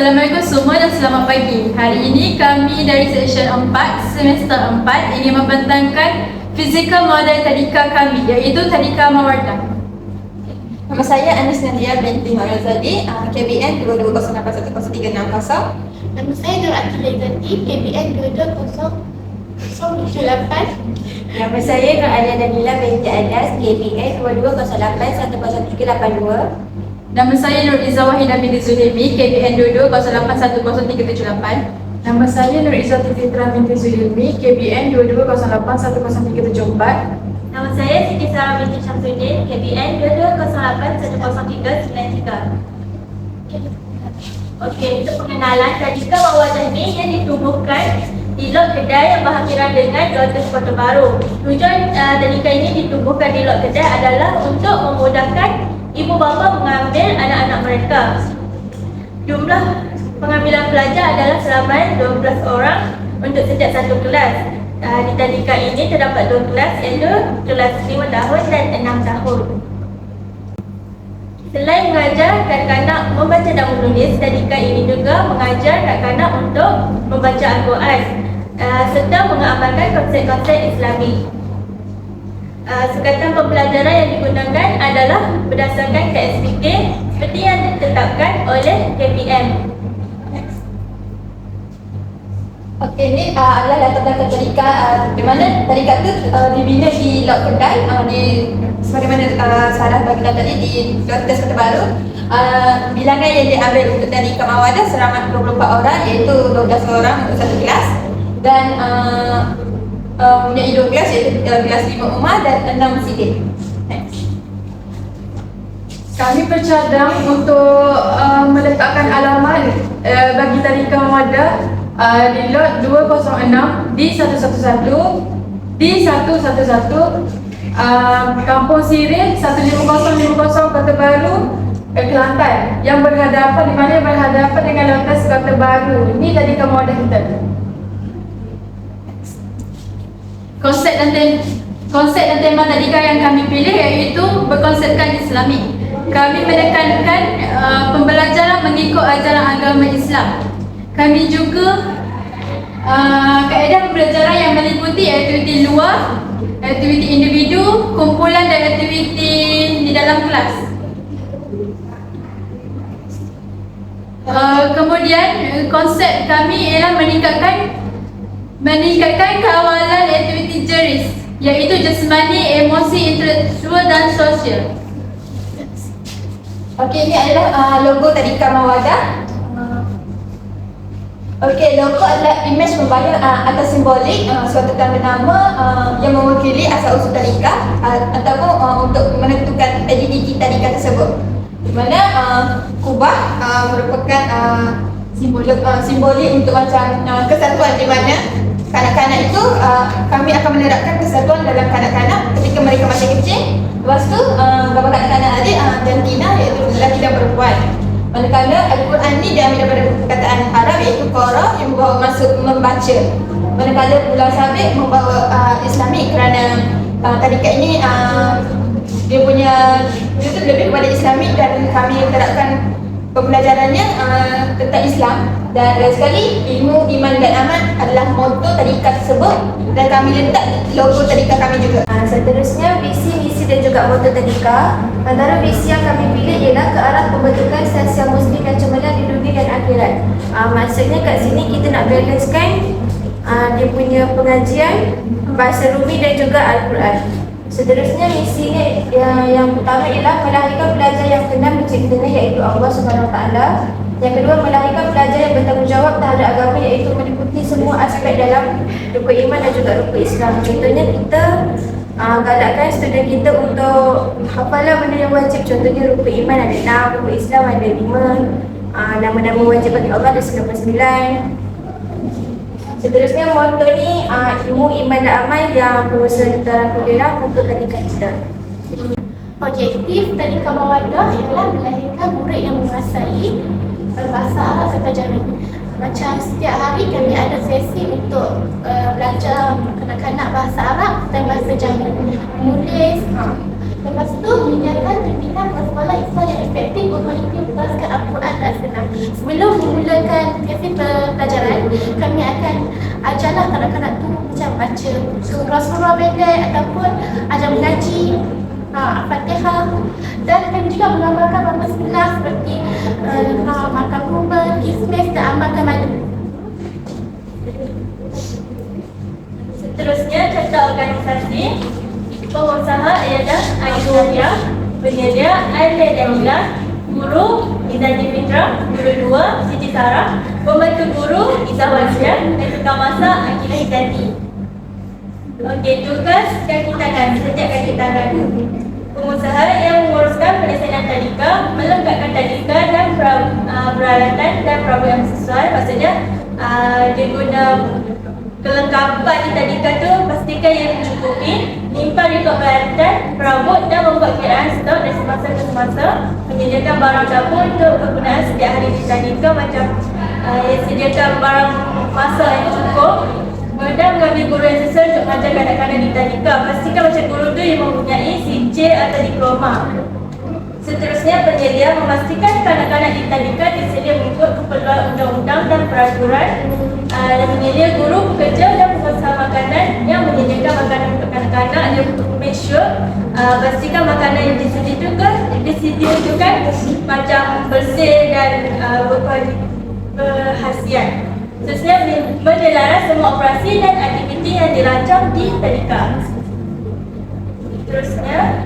Assalamualaikum semua dan selamat pagi. Hari ini kami dari Seksyen 4 semester 4 ingin membentangkan fizikal model tadika kami, iaitu tadika mawardah. Nama saya Anis Nadia binti Marazali, KBN 22081036. Nama saya Nur Aqilah Izzati, KBN 220078. Nama saya Nur Alia Nabila binti Anas, KBN 22081032. Nama saya Nur Izzah Wahidah binti Zuhilmi, KBN 22081038. Nama saya Nur Izzati Fitra binti Zuhilmi, KBN 22081034. Nama saya Siti Sarah binti Syamsuddin, KBN 22081093. Okey, untuk pengenalan, tadika mawardah ni yang ditumbuhkan di Lot Kedai yang berhakirah dengan Lotus Kota Baru. Tujuan tadika ini ditumbuhkan di Lot Kedai adalah untuk memudahkan ibu bapa mengambil anak-anak mereka. Jumlah pengambilan pelajar adalah seramai 12 orang untuk setiap satu kelas. Di tadika ini terdapat 2 kelas, iaitu kelas 5 tahun dan 6 tahun. Selain mengajar kanak-kanak membaca dan menulis, tadika ini juga mengajar kanak-kanak untuk membaca Al-Quran serta mengamalkan konsep-konsep Islami. Sukatan pembelajaran yang digunakan adalah berdasarkan KSPK seperti yang ditetapkan oleh KPM. Okey, ini adalah latar belakang tadika di mana tadika tu dibina di Lot Kedai, di sebagaimana Sarah bagi tahu tadi di Lotus Kota Baru. Bilangan yang diambil untuk tadika mawardah seramai 24 orang, iaitu 12 orang untuk satu kelas, dan mempunyai 2 kelas, iaitu kelas 5 Umar dan 6 Sidin. Kami bercadang untuk meletakkan alamat bagi tadika mawardah di lot 206 di 111 di 111 Kampung Sirin 15050 Kota Baru, Kelantan, yang berhadapan dengan Lotus Kota Baru. Ini tadika mawardah kita. Konsep dan tema tadika yang kami pilih iaitu berkonsepkan Islami. Kami menekankan pembelajaran mengikut ajaran agama Islam. Kami juga kaedah pembelajaran yang meliputi aktiviti luar, aktiviti individu, kumpulan dan aktiviti di dalam kelas. Kemudian konsep kami ialah meningkatkan kawalan aktiviti jeris, iaitu jasmani, emosi, intelektual dan sosial. Okey, ini adalah logo tadika mawardah. Okey, logo adalah imej membayang atau simbolik suatu tanda nama yang mewakili asal usul tadika ataupun untuk menentukan identiti tadika tersebut. Di mana kubah merupakan simbolik untuk macam kesatuan, di mana kanak-kanak itu kami akan menerapkan kesatuan dalam kanak-kanak ketika mereka masih kecil. Lepas tu gambar kanak-kanak tadi jantina, iaitu lelaki dan perempuan. Manakala Al-Quran ni diambil daripada perkataan Arab, iaitu Qara, yang membawa maksud membaca. Manakala Pulau Sabit membawa Islami, kerana tadika ini dia punya itu lebih kepada Islami, dan kami terapkan pembelajarannya tentang Islam. Dan lagi sekali, ilmu, iman dan amal adalah moto tadika tersebut, dan kami letak logo tadika kami juga. Seterusnya, visi, misi dan juga moto tadika. Antara visi yang kami pilih ialah ke arah pembentukan sosial muslim yang cemerlang di dunia dan akhirat. Maksudnya kat sini kita nak balancekan dia punya pengajian, bahasa Rumi dan juga Al-Quran. Seterusnya, misinya yang pertama ialah melahirkan pelajar yang kenal menciptanya, iaitu Allah SWT. Yang kedua, melahirkan pelajar yang bertanggungjawab terhadap agama, iaitu meliputi semua aspek dalam rukun iman dan juga rukun Islam. Contohnya, kita galakkan student kita untuk hafalan benda yang wajib. Contohnya rukun iman ada 6, rukun Islam ada 5, nama-nama wajib bagi Allah ada 99. Seterusnya, moto ni ilmu, iman dan amal yang pengusaha dalam kuliah untuk tadika kita. Objektif tadika mawardah ialah melahirkan murid yang menguasai bahasa Arab serta jamin. Macam setiap hari kami ada sesi untuk belajar kanak-kanak bahasa Arab dan bahasa jamin, menulis. Lepas tu menyediakan pimpinan sekolah Islam yang efektif volunteer menuliskan Al-Quran dan senang. Sebelum memulakan sesi pelajaran, kami akan ajarlah kanak-kanak tu macam baca surah-surah pendek ataupun ajar mengaji, Al-Fatihah, dan kami juga mengamalkan beberapa sunnah seperti makan kurban, kismis dan amalkan madu. Seterusnya, contoh organisasi. Pengusaha ialah Aidoria, penyedia Aile Daniela, guru Izadi Fitra, guru 2 Siti Sarah, pembantu guru Izzah Wasian dan tukang masak Akilah Hidati. Okey, tugas kaki tangan, setiap kaki tangan. Pengusaha yang menguruskan penyelesaian tadika, melengkapkan tadika dan peralatan dan perahu yang sesuai. Maksudnya dia guna kelengkapan di tadika tu, pastikan yang mencukupi, limpah rekod peralatan, perabot dan membuat kiraan stok dari semasa ke semasa, menyediakan barang dapur untuk kegunaan setiap hari di tadika, macam sediakan barang masak yang cukup, dan mengambil guru yang sesuai untuk mengajar kanak-kanak di tadika. Pastikan macam guru tu yang mempunyai CJ atau diploma. Seterusnya, penyedia memastikan kanak-kanak di tadika disedia mengikut keperluan undang-undang dan peraturan, dan menyedia guru, pekerja dan pengusaha makanan yang menyediakan makanan untuk kanak-kanak. Dia make sure pastikan makanan yang disediakan macam bersih dan berkhasiat. Seterusnya, menyelaras semua operasi dan aktiviti yang dirancang di tadika. Seterusnya,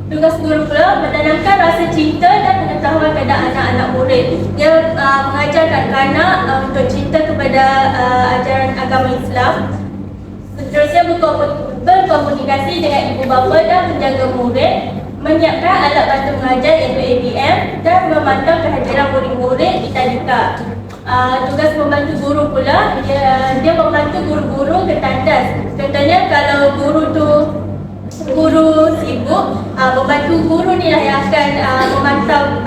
tugas guru pula menanamkan rasa cinta dan pengetahuan kepada anak-anak murid. Dia mengajar kanak-kanak untuk cinta kepada ajaran agama Islam. Seterusnya, berkomunikasi dengan ibu bapa dan menjaga murid, menyiapkan alat bantu mengajar iaitu ABM dan memantau kehadiran murid-murid di tadika. Tugas membantu guru pula, dia membantu guru-guru ke tandas. Contohnya, kalau guru sibuk, membantu guru ni lah yang akan memantau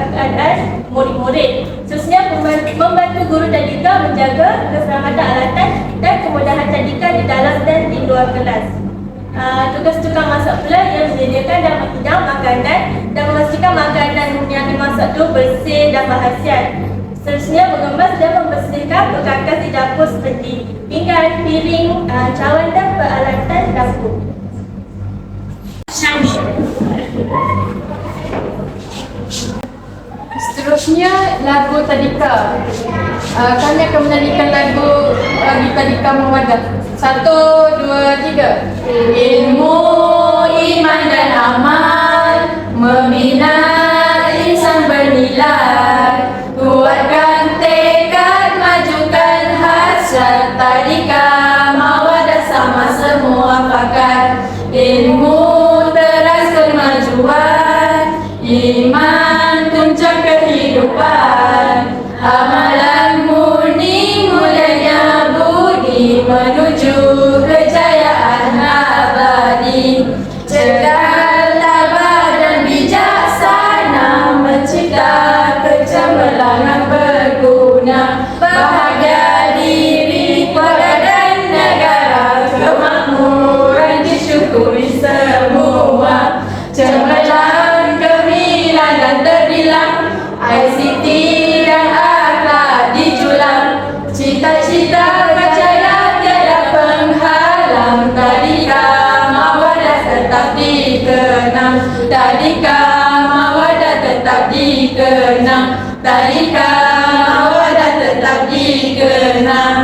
keadaan murid-murid. Seterusnya, membantu guru tadika menjaga keselamatan alatan dan kemudahan tadika di dalam dan di luar kelas. Tugas tukang masak pula yang menyediakan dan menghidang makanan dan memastikan makanan yang dimasak tu bersih dan berkhasiat. Seterusnya, mengemas dan membersihkan perkakas di dapur seperti pinggan, piring, cawan dan peralatan dapur. Seterusnya, lagu tadika. Kami akan menyanyikan lagu di tadika Mawadah. 1, 2, 3. Ilmu, iman dan amal membina insan bernilai. Kuatkan tekad, majukan hasrat tadika Mawadah sama semua pakat. Ilmu teras kemajuan, iman tunjang kehidupan, amalan murni mulianya budi menuju kejayaan abadi. Cekal, tabah dan bijaksana mencipta kecemerlangan yang berguna. Bahagia diri, keluarga dan negara, kemakmuran disyukuri semua. Cemerlang, gemilang dan terbilang, ICT dan akhlak dijulang. Cita-cita berjaya tiada penghalang, tadika Mawadah tetap dikenang. Tadika Mawadah tetap dikenang. Tadika Mawadah tetap dikenang.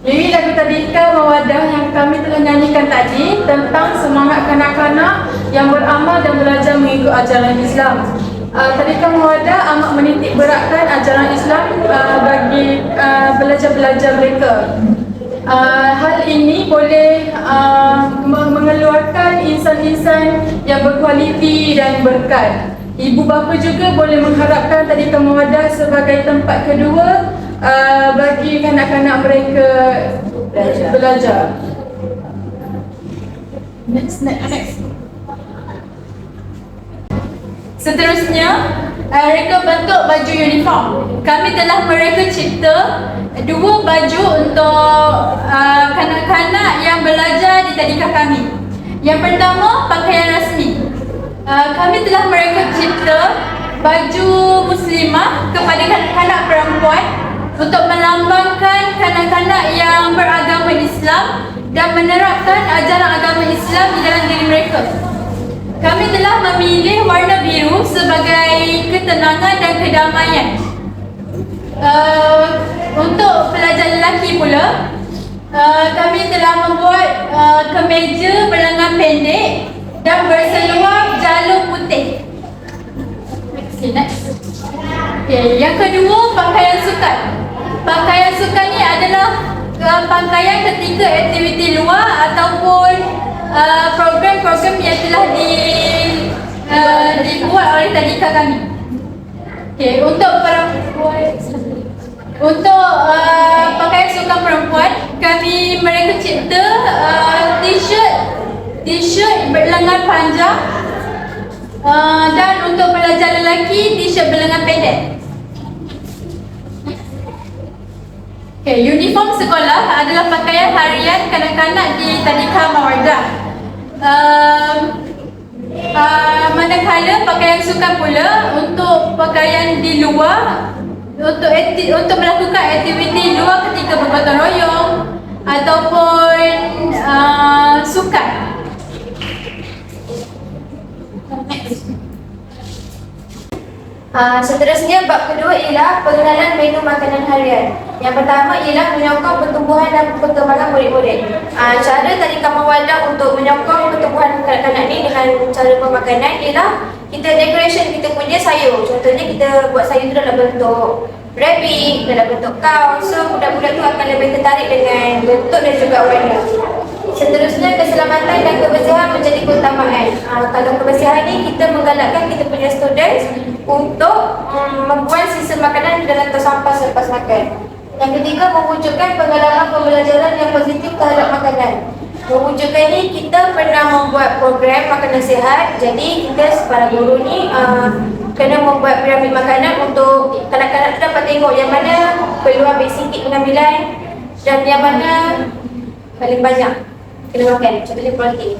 Ini lagu tadika Mawadah yang kami telah nyanyikan tadi tentang semangat kanak-kanak yang beramal dan belajar mengikut ajaran Islam. Tadika Mawadah amat menitik beratkan ajaran Islam bagi belajar-belajar mereka. Hal ini boleh mengeluarkan insan-insan yang berkualiti dan berkat. Ibu bapa juga boleh mengharapkan Tadika Mawadah sebagai tempat kedua bagi kanak-kanak mereka belajar. Next. Seterusnya, reka bentuk baju uniform. Kami telah mereka cipta dua baju untuk kanak-kanak yang belajar di tadika kami. Yang pertama, pakaian rasmi. Kami telah merekrut cipta baju muslimah kepada kanak-kanak perempuan untuk melambangkan kanak-kanak yang beragama Islam dan menerapkan ajaran agama Islam di dalam diri mereka. Kami telah memilih warna biru sebagai ketenangan dan kedamaian. Untuk pelajar lelaki pula, kami telah membuat kemeja berlengan pendek dan berseluar jalur putih. Next. Okay, yang kedua, pakaian sukan. Pakaian sukan ni adalah pakaian ketika aktiviti luar ataupun program-program yang telah dibuat oleh tadika kami. Okay, untuk perempuan, untuk pakaian sukan perempuan, kami mereka cipta t-shirt berlengan panjang, dan untuk pelajar lelaki t-shirt berlengan pendek. Okay, uniform sekolah adalah pakaian harian kanak-kanak di Tadika Mawardah. Manakala pakaian sukan pula untuk pakaian di luar, untuk melakukan aktiviti luar ketika bergotong royong ataupun sukan. Seterusnya, bab kedua ialah pengenalan menu makanan harian. Yang pertama ialah menyokong pertumbuhan dan perkembangan murid-murid. Cara Tadika Mawardah untuk menyokong pertumbuhan kanak-kanak ni dengan cara pemakanan ialah kita decoration kita punya sayur. Contohnya kita buat sayur tu dalam bentuk rabbit, dalam bentuk cow. So budak-budak tu akan lebih tertarik dengan bentuk dan juga warna. Seterusnya, keselamatan dan kebersihan menjadi keutamaan. Kalau kebersihan ni, kita menggalakkan kita punya students untuk membuang sisa makanan dalam tong sampah selepas makan. Yang ketiga, mewujudkan pengalaman pembelajaran yang positif terhadap makanan. Mewujudkan ni, kita pernah membuat program makanan sihat. Jadi kita para guru ni kena membuat piramid makanan untuk kanak-kanak tu dapat tengok yang mana perlu ambil sikit pengambilan dan yang mana paling banyak kena makan. Contohnya protein.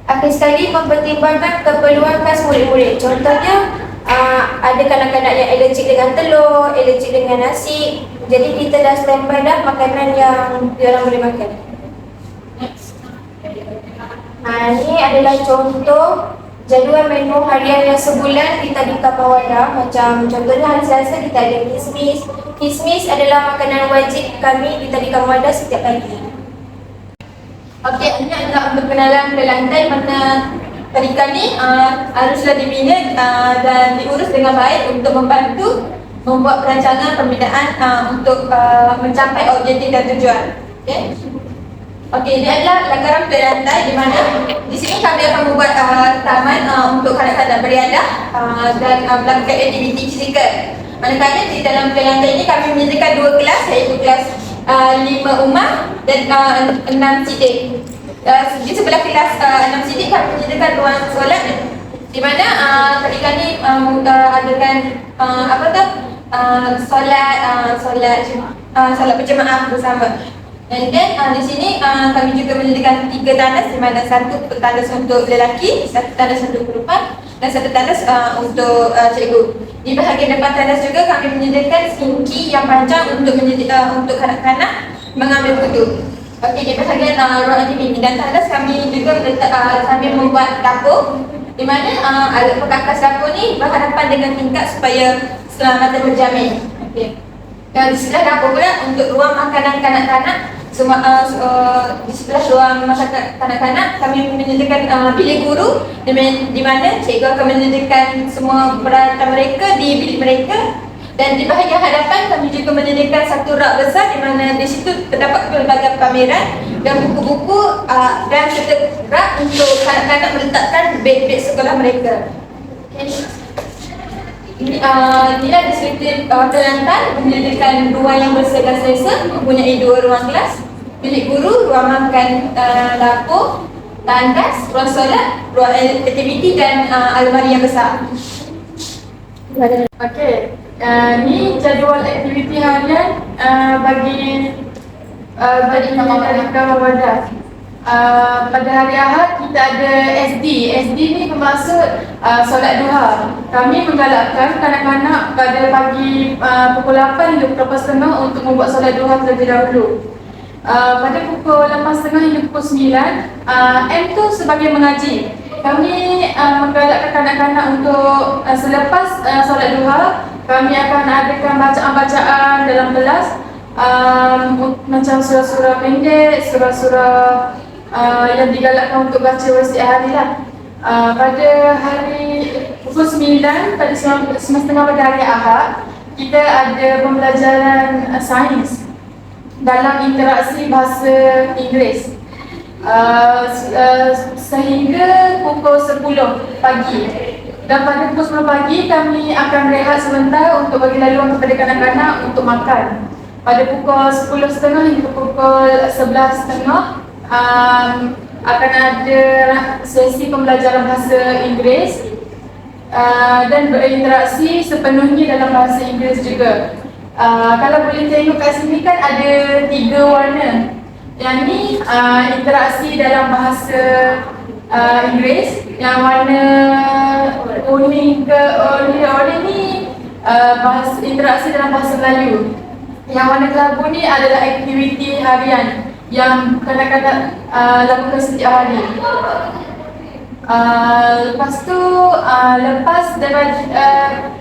Akhir sekali, mempertimbangkan keperluan khas murid-murid. Contohnya, ada kanak-kanak yang alergik dengan telur, alergik dengan nasi. Jadi kita dah standby dah makanan yang diorang boleh makan. Ini adalah contoh jadual menu harian yang sebulan di Tadika Mawardah. Macam contohnya hari Selasa kita ada kismis. Kismis adalah makanan wajib kami di Tadika Mawardah setiap pagi. Okey, ini adalah untuk kenalan lantai mana tadika ni haruslah dibina dan diurus dengan baik untuk membantu membuat perancangan pembinaan untuk mencapai objektif dan tujuan. Okey. Okey, ini adalah lakaran lantai di mana di sini kami akan membuat taman untuk kanak-kanak beriadah dan melakukan aktiviti fizikal. Manakala di dalam lantai ini kami menyediakan 2 kelas, iaitu kelas 5 Umar dan 6 Sidik. Di sebelah kelas 6 Sidik kami menyediakan ruang solat di mana ketika ni adakan solat berjemaah bersama. Dan di sini kami juga menyediakan 3 tandas, di mana satu tandas untuk lelaki, satu tandas untuk perempuan dan satu tandas untuk cikgu. Di bahagian depan tandas juga kami menyediakan sinki yang panjang untuk kanak-kanak mengambil wudhu. Okey, di bahagian ruang aktiviti dan tandas kami juga sambil membuat dapur, di mana alat perkakas dapur ni berhadapan dengan tingkap supaya keselamatan terjamin. Okey. Dan di sebelah dapur pula untuk ruang makanan kanak-kanak. Di sebelah ruang makan kanak-kanak kami menyediakan bilik guru di mana cikgu akan menyediakan semua peralatan mereka di bilik mereka. Dan di bahagian hadapan kami juga menyediakan satu rak besar di mana di situ terdapat pelbagai pameran dan buku-buku dan serta rak untuk kanak-kanak meletakkan beg-beg sekolah mereka. Inilah deskriptif lantai menyediakan ruang yang bersegala selesa, mempunyai 2 ruang kelas, bilik guru, ruang makan dapur, tandas, ruang solat, ruang aktiviti dan almari yang besar. Okey, ni jadual aktiviti harian bagi bagi Tadika Mawadah. Pada hari Ahad kita ada SD. SD ni bermaksud solat duha. Kami menggalakkan kanak-kanak pada pagi pukul 8 hingga pukul 8.30 untuk membuat solat duha terlebih dahulu. Pada pukul 8.30 hingga pukul 9, M tu sebagai mengaji. Kami menggalakkan kanak-kanak untuk selepas solat duha, kami akan adakan bacaan-bacaan dalam kelas, macam surah-surah pendek, surah-surah yang digalakkan untuk baca setiap hari lah. Pada hari pukul 9, pada 9.30 pada hari Ahad, kita ada pembelajaran sains dalam interaksi bahasa Inggeris sehingga pukul 10 pagi. Dan pada pukul 10 pagi kami akan rehat sebentar untuk bagi laluan kepada kanak-kanak untuk makan. Pada pukul 10.30 hingga pukul 11.30 akan ada sesi pembelajaran bahasa Inggeris dan berinteraksi sepenuhnya dalam bahasa Inggeris juga. Kalau boleh tengok kat sini kan ada 3 warna. Yang ni interaksi dalam bahasa Inggeris. Yang warna kuning ke oranye ni interaksi dalam bahasa Melayu. Yang warna kelabu ni adalah aktiviti harian yang kanak-kanak lakukan setiap hari. Lepas tu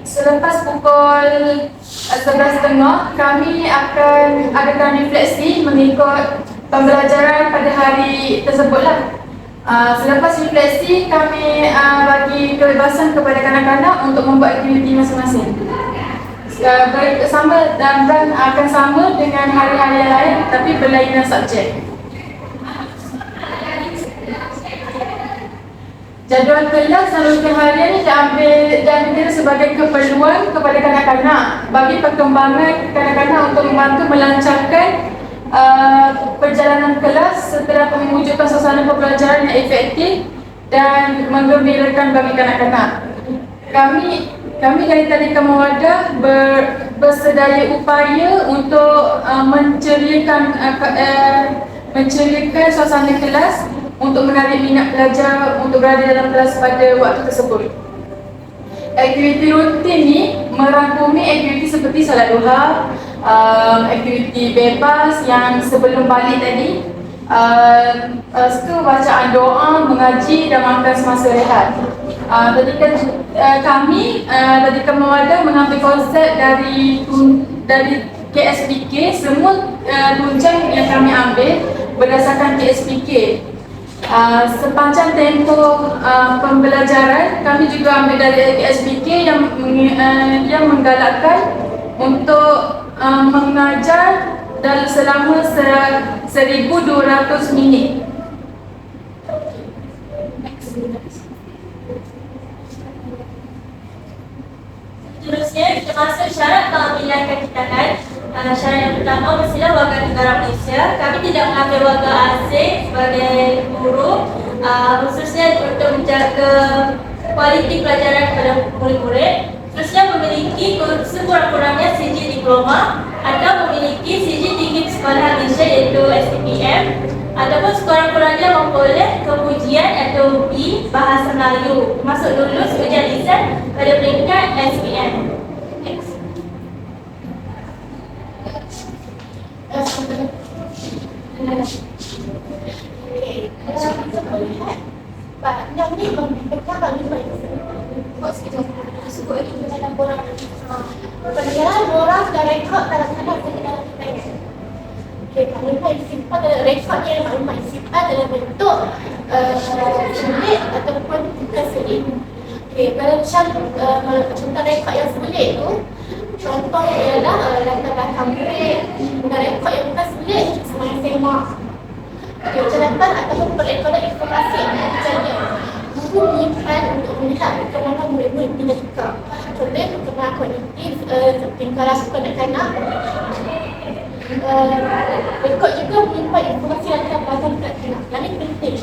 selepas pukul 11.30 kami akan adakan refleksi mengikut pembelajaran pada hari tersebutlah. Selepas refleksi kami bagi kebebasan kepada kanak-kanak untuk membuat aktiviti masing-masing. Sama dan akan sama dengan hari-hari yang lain tapi berlainan subjek. Jadual kelas dan rutin harian ini diambil sebagai keperluan kepada kanak-kanak bagi perkembangan kanak-kanak untuk membantu melancarkan perjalanan kelas setelah mewujudkan suasana pembelajaran yang efektif dan menggembirakan bagi kanak-kanak. Kami dari Tadika Mawadah bersedaya upaya untuk menceriakan suasana kelas untuk menarik minat pelajar untuk berada dalam kelas pada waktu tersebut. Aktiviti rutin ni merangkumi aktiviti seperti solat duha, aktiviti bebas yang sebelum balik tadi, itu bacaan doa, mengaji dan makan semasa rehat. Tadika Mawadah mengambil konsep dari KSPK. Semua tunjang yang kami ambil berdasarkan KSPK. Sepanjang tempoh pembelajaran kami juga ambil dari KSPK yang menggalakkan untuk mengajar dalam selama 1,200 minit. Seterusnya kita masuk syarat pengambilan kaki tangan. Syarat yang pertama mestilah warga negara Malaysia. Kami tidak mengambil warga asing sebagai guru, khususnya untuk menjaga kualiti pelajaran kepada murid-murid. Seterusnya memiliki sekurang-kurangnya CG diploma atau memiliki CG tinggi sekolah Malaysia iaitu STPM, ataupun sekurang-kurangnya memperoleh kepujian atau B bahasa Melayu, termasuk lulus ujian lisan pada peringkat SPM. Yang ni berkata lima buat sekitar sebut lagi dalam borang penilaian borang dan rekod kadang-kadang dalam kita. Maklumat yang simpan dalam rekod yang maklumat yang simpan dalam bentuk sulit ataupun bukan sulit. Contoh rekod yang sulit tu, contoh ialah latar belakang murid, dan rekod yang bukan sulit semuanya semak. Catatan ataupun perekodan informasi yang berjaya. Guru menyimpan untuk melihat perkembangan murid-murid bila suka. Contohnya perkembangan kognitif, tingkah laku kanak-kanak. Rekod juga menyimpan informasi latar belakang kanak-kanak. Yang ini penting.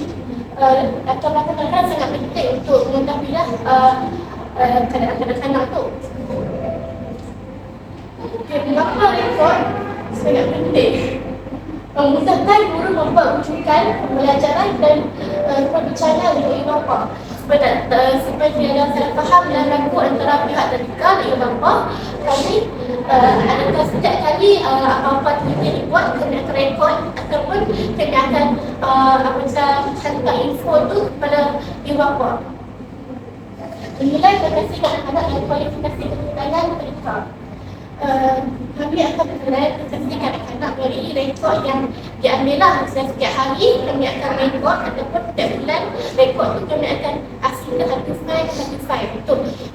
Latar belakang kanak-kanak sangat penting untuk mengetahuilah keadaan kanak-kanak tu. Mengapa rekod sangat penting? memudahkan guru membuat rujukan pembelajaran dan perbincangan dengan ibu bapa. Supaya tidak ada salah faham dan ragu antara pihak tadika dan ibu bapa, kami adakah setiap kali apa-apa yang dibuat kami akan rekod ataupun kami akan hantar info tu kepada ibu bapa. Menilai potensi kanak-kanak dan kualifikasi kepimpinan mereka. Kami akan menilai potensi kanak-kanak melalui rekod yang diambillah setiap hari. Kami akan rekod ataupun setiap bulan rekod tu kami akan hasilkan satu file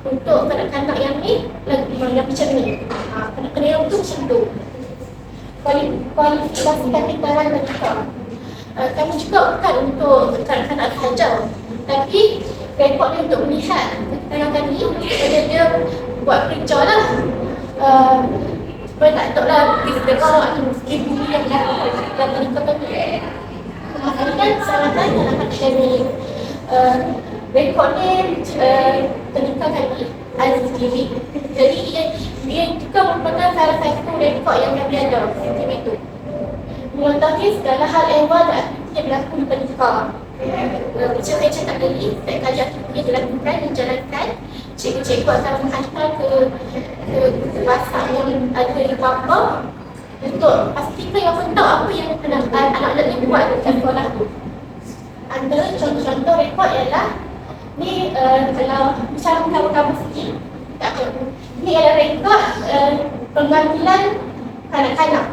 untuk kanak-kanak yang ni yang macam ni. Kanak-kanak yang tu macam tu. Kualifikasi kepimpinan mereka. Kami juga bukan untuk kanak-kanak sahaja, tapi rekod ni untuk melihat kanak-kanak ni dia buat kerja lah. Supaya tak tahu lah kita bawa ibu yang terlibat kami. Ini kan sarankan kanak-kanak kami. Rekod ni terlibat kami ada sendiri. Jadi dia juga merupakan salah satu rekod yang kami ada sistem itu. Mengetahui segala hal ehwal dan aktiviti yang berlaku di pendidikan. Bicara-bicara tak beri, setiap kali aktiviti yang dilakukan dan dijalankan, cikgu-cikgu akan menghantar ke WhatsApp yang ada di bapa untuk pastikan yang tahu apa yang anak-anak ni buat dekat sekolah tu. Antara contoh-contoh rekod ialah ni kalau bicara kamu-kamu sikit, tak apa. Ni adalah rekod pengambilan kanak-kanak.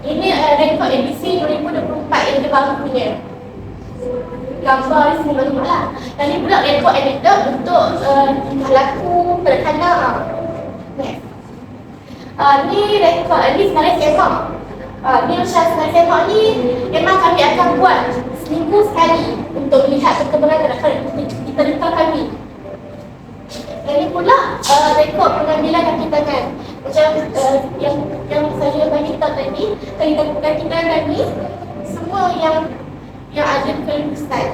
Ini rekod ABC 2024 yang dia baru punya. Gambar ni semua banyak lah. Dan ni pula rekod anekdot untuk tingkah laku kanak-kanak. Ni rekod, ni sebenarnya semak. Ni macam sebenarnya semak ni memang kami akan buat seminggu sekali untuk melihat perkembangan kanak-kanak kita dekat kami. Dan ni pula rekod pengambilan kaki tangan. Macam yang saya bagi tahu tadi, kaki tangan kami semua yang ada kelulusan.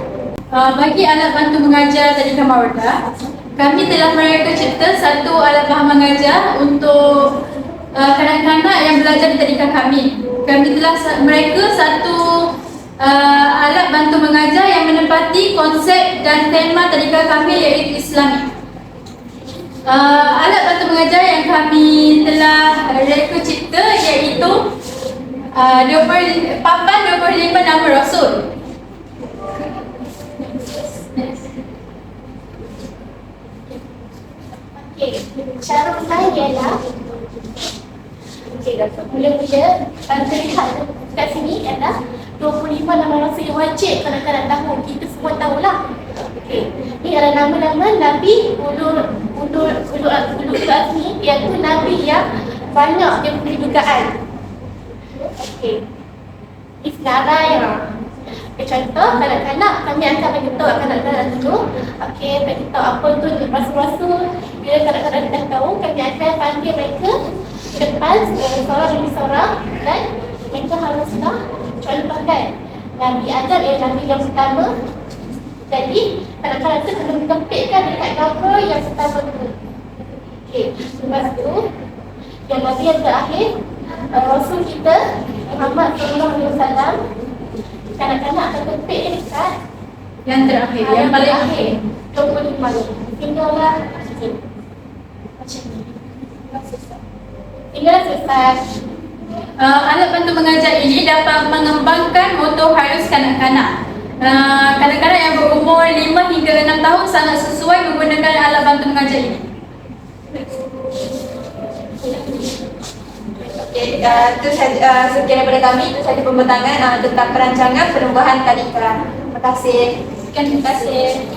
Bagi alat bantu mengajar tadika Mawardah, kami telah mereka cipta satu alat bahan mengajar untuk kanak-kanak yang belajar di tadika kami. Kami telah mereka satu alat bantu mengajar yang menepati konsep dan tema tadika kami iaitu Islami. Alat bantu mengajar yang kami telah reka cipta iaitu papan 25 nama Rasul. Okey, cara mulai ialah mula-mula terlihat kat sini ialah 25 nama Rasul yang wajib kanak-kanak tahu. Kita semua tahulah. Okey, ni adalah nama-nama Nabi Ulul Azmi, iaitu Nabi yang banyak dia punya dugaan. Okey, Isnarai. Contoh, kanak-kanak kami akan beritahu kanak-kanak dulu. Okey, beritahu apa tu rasul-rasul. Bila kanak-kanak dah tahu, kami akan panggil mereka ke depan seorang demi seorang dan mereka haruslah contohkan. Nabi Adam ialah Nabi yang pertama. Jadi, kanak-kanak tu kena ditempatkan dekat gambar yang pertama tu. Okey, lepas tu yang Nabi yang terakhir, Rasul kita Muhammad SAW, kanak-kanak akan tempik dekat Yang terakhir, yang paling akhir. 25 ni. Tinggallah sikit. Macam ni. Tinggal selesai. Alat bantu mengajar ini dapat mengembangkan motor halus kanak-kanak. Kanak-kanak yang berumur 5 hingga 6 tahun sangat sesuai menggunakan alat bantu mengajar ini. Okey, itu saja sekian daripada kami. Itu saja pembentangan tentang perancangan perubahan tadika. Terima kasih. Terima kasih.